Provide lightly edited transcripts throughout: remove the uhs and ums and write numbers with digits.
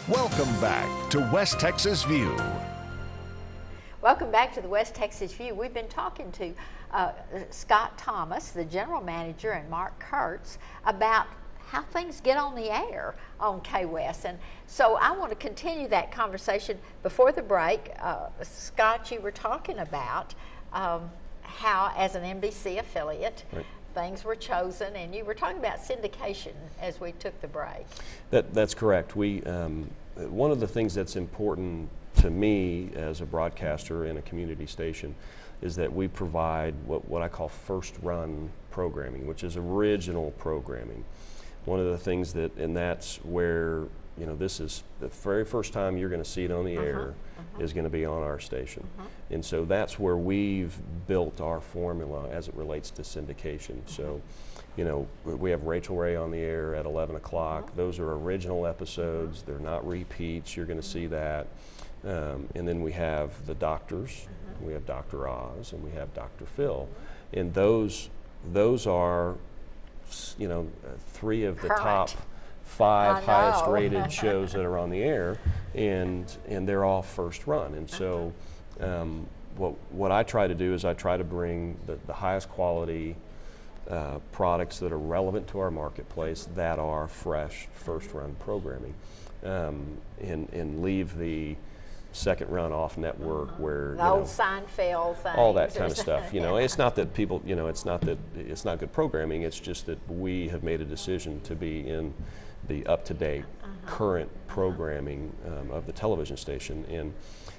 Welcome back to West Texas View. Welcome back to the West Texas View. We've been talking to Scott Thomas, the general manager, and Mark Kurtz about how things get on the air on K-West. And so I want to continue that conversation. Before the break, Scott, you were talking about how, as an NBC affiliate, right, things were chosen, and you were talking about syndication as we took the break. That's correct. We one of the things that's important to me as a broadcaster in a community station is that we provide what I call first run programming, which is original programming. One of the things and that's where, this is the very first time you're going to see it on the air is going to be on our station. And so that's where we've built our formula as it relates to syndication. So, we have Rachel Ray on the air at 11 o'clock. Those are original episodes. They're not repeats. You're going to see that. And then we have the doctors. We have Dr. Oz and we have Dr. Phil. And those are, three of the top 5 highest rated shows that are on the air, and they're all first run. And so what I try to do is I try to bring the highest quality products that are relevant to our marketplace that are fresh first run programming, and leave the second run off network where the old Seinfeld thing, all that kind of stuff. It's not that people, it's not that it's not good programming. It's just that we have made a decision to be in the up-to-date current programming of the television station. And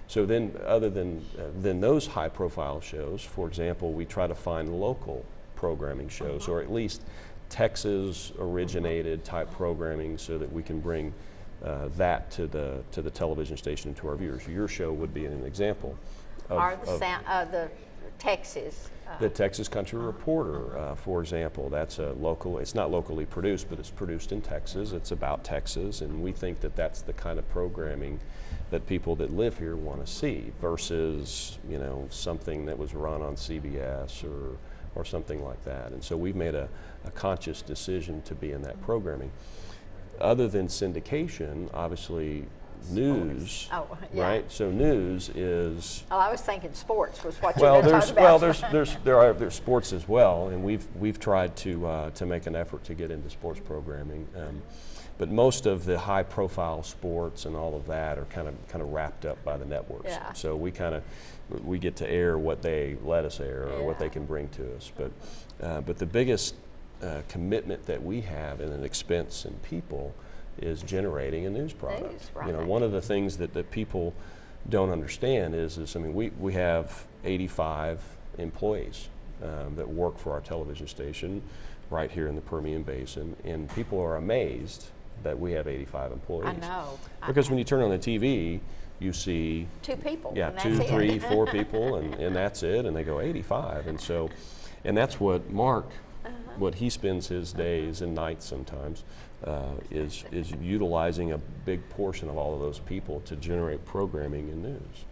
so then, other than those high-profile shows, for example, we try to find local programming shows, or at least Texas-originated type programming, so that we can bring that to the television station and to our viewers. Your show would be an example of the Texas. The Texas Country Reporter, for example. That's a local. It's not locally produced, but it's produced in Texas. It's about Texas, and we think that that's the kind of programming that people that live here want to see, versus something that was run on CBS or something like that. And so we've made a conscious decision to be in that programming. Other than syndication, obviously, news, right? So news is. Oh, I was thinking sports was what you were talking about. Well, there's sports as well, and we've tried to make an effort to get into sports programming, but most of the high-profile sports and all of that are kind of wrapped up by the networks. Yeah. So we get to air what they let us air, or what they can bring to us. But the biggest commitment that we have, and an expense in people, is generating a news product. Right. One of the things that people don't understand is we have 85 employees that work for our television station right here in the Permian Basin, and people are amazed that we have 85 employees. I know. Because when you turn on the TV, you see 2 people. Yeah, 2, 3, 4 people, and that's it, and they go 85. And that's what Mark, what he spends his days and nights sometimes, is utilizing a big portion of all of those people to generate programming and news.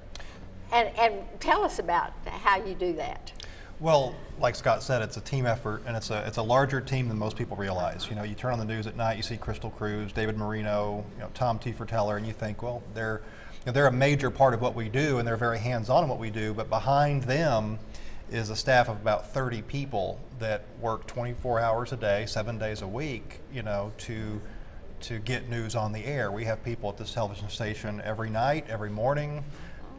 And tell us about how you do that. Well, like Scott said, it's a team effort, and it's a larger team than most people realize. You turn on the news at night, you see Crystal Cruz, David Marino, Tom Teefer-Teller, and you think, well, they're a major part of what we do, and they're very hands-on in what we do. But behind them is a staff of about 30 people that work 24 hours a day, 7 days a week, to get news on the air. We have people at this television station every night, every morning,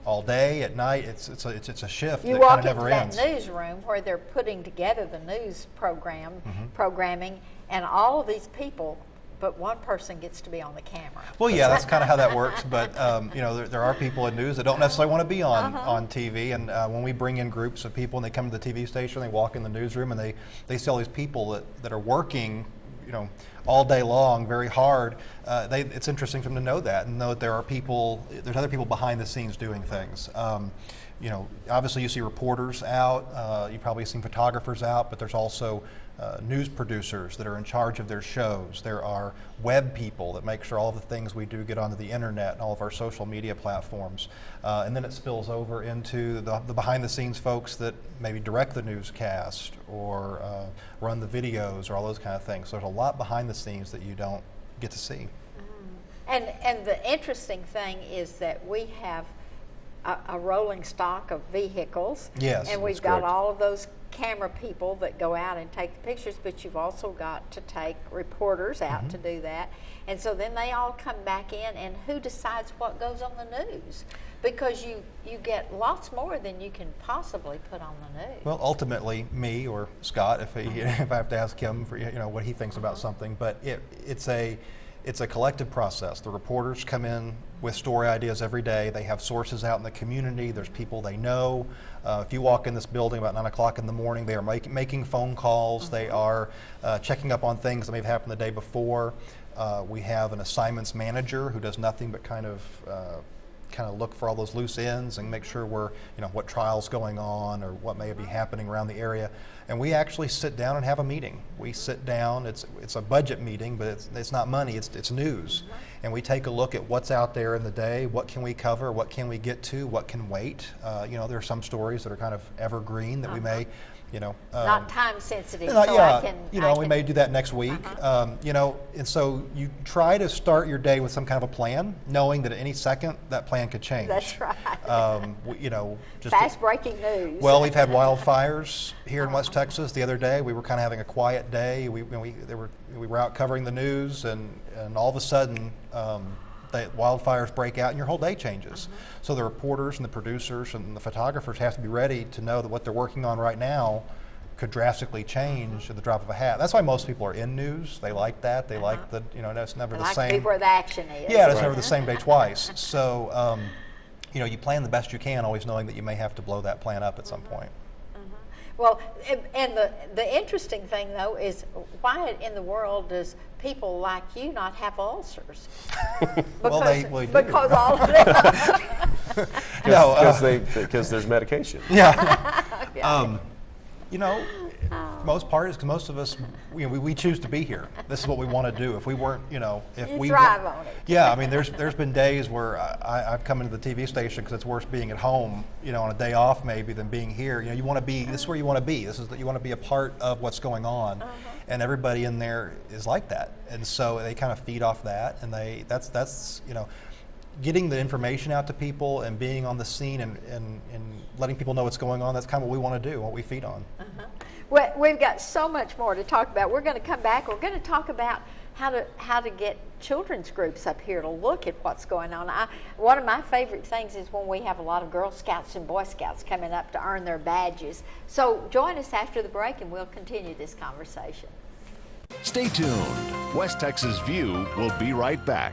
all day, at night. It's a shift that kind of never ends. You walk into that newsroom where they're putting together the news programming, and all of these people, but one person gets to be on the camera. Well, yeah, that's kind of how that works. But there are people in news that don't necessarily want to be on TV. And when we bring in groups of people and they come to the TV station, they walk in the newsroom and they see all these people that are working, all day long, very hard. It's interesting for them to know that, and know that there's other people behind the scenes doing things. Obviously you see reporters out, you've probably seen photographers out, but there's also news producers that are in charge of their shows. There are web people that make sure all the things we do get onto the internet and all of our social media platforms. And then it spills over into the behind the scenes folks that maybe direct the newscast or run the videos or all those kind of things. So there's a lot behind the scenes that you don't get to see. And the interesting thing is that we have a rolling stock of vehicles. Yes, and we've that's got correct. all of those camera people that go out and take the pictures, but you've also got to take reporters out to do that. And so then they all come back in, and who decides what goes on the news? Because you get lots more than you can possibly put on the news. Well, ultimately, me or Scott, if I have to ask him for what he thinks about something, but it's a collective process. The reporters come in with story ideas every day. They have sources out in the community. There's people they know. If you walk in this building about 9 o'clock in the morning, they are making phone calls. They are checking up on things that may have happened the day before. We have an assignments manager who does nothing but kind of look for all those loose ends and make sure we're, what trial's going on or what may be happening around the area. And we actually sit down and have a meeting. We sit down, it's a budget meeting, but it's not money, it's news. And we take a look at what's out there in the day, what can we cover, what can we get to, what can wait. There are some stories that are kind of evergreen that we may, Not time sensitive, we may do that next week. And so you try to start your day with some kind of a plan, knowing that at any second that plan could change. That's right. Just Fast breaking news. Well, we've had wildfires here in West Texas the other day. We were kind of having a quiet day. We were out covering the news, and all of a sudden, the wildfires break out and your whole day changes. So the reporters and the producers and the photographers have to be ready to know that what they're working on right now could drastically change at the drop of a hat. That's why most people are in news. They like that. They like it's never the same. Like to be where the action is. Yeah, it's never the same day twice. So, you plan the best you can, always knowing that you may have to blow that plan up at some point. Well, and the interesting thing, though, is why in the world does people like you not have ulcers? Because because all of them. Because there's medication. Yeah. Most part is because most of us, we choose to be here. This is what we want to do. If we weren't, we thrive on it. Yeah, I mean, there's been days where I've come into the TV station because it's worse being at home, on a day off maybe than being here. You want to be. This is where you want to be. This is that you want to be a part of what's going on, and everybody in there is like that, and so they kind of feed off that, and that's getting the information out to people and being on the scene and letting people know what's going on. That's kind of what we want to do, what we feed on. Well, we've got so much more to talk about. We're going to come back. We're going to talk about how to get children's groups up here to look at what's going on. One of my favorite things is when we have a lot of Girl Scouts and Boy Scouts coming up to earn their badges. So join us after the break and we'll continue this conversation. Stay tuned. West Texas View will be right back.